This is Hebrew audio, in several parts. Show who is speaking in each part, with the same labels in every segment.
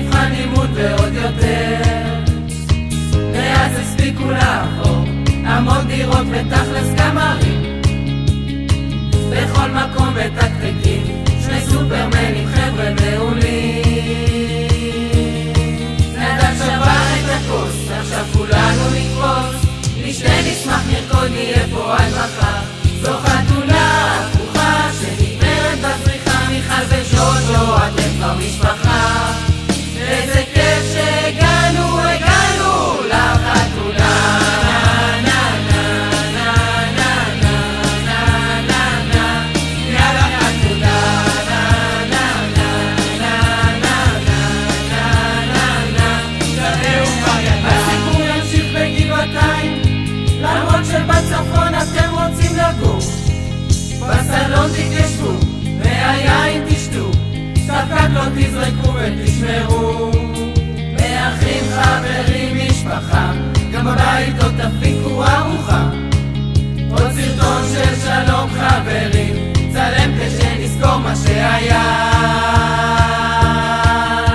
Speaker 1: מבחן לימוד ועוד יותר. מאז הספיקו לעבור המון דירות ותכלס גם ערים, בכל מקום בתקתקים שני סופרמנים חבר'ה מעולים. נדב שבר את הכוס, עכשיו כולנו נקפוץ, נשתה נשמח נרקוד נהיה פה עד מחר. זו חתונה הפוכה שנגמרת בצריכה, מיכל וז'וז'ו אתם כבר משפחה. איזה כיף שהגענו לחתונה. הסיפור ימשיך בגבעתיים, למרות שבצפון אתם רוצים לגור. בסלון תתיישבו והיין תשתו, ספקת לא תזרקו ותשמרו. מאחים, חברים, משפחה, גם בבית עוד תפיקו ארוחה. עוד סרטון של שלום חברים, צלם כשנזכור מה שהיה.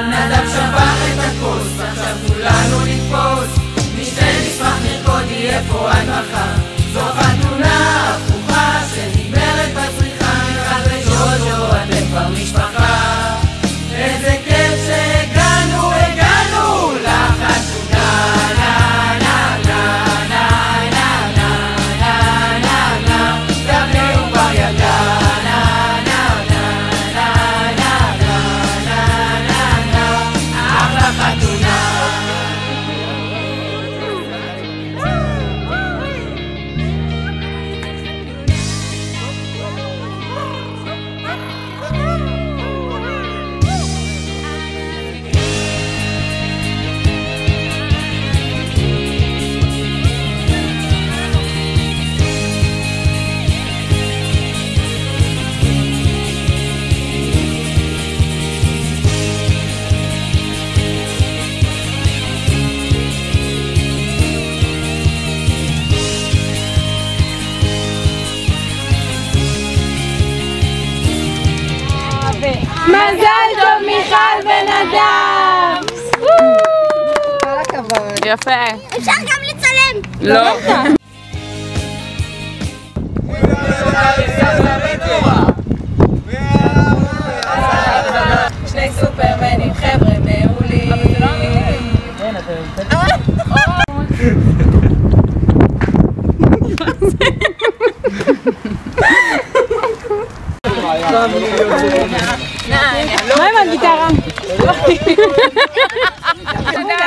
Speaker 1: נדב שבר את הכוס, עכשיו כולנו נתפוס, נשתה נשמח נרקוד יהיה פה עד מחר. זו חתונה הפוכה שנגמרת בצריכה, מיכל וז'וז'ו אתם כבר משפחה. איזה כיף שהגענו לחתונה. תביאו כבר ילדה. אחלה חתונה.
Speaker 2: מזל טוב מיכל ונדב!
Speaker 3: כל הכבוד.
Speaker 2: יפה.
Speaker 4: אפשר גם לצלם.
Speaker 2: לא.
Speaker 1: שני סופרמנים חבר'ה מעולים.
Speaker 2: מה עם הגיטרה?
Speaker 1: תודה.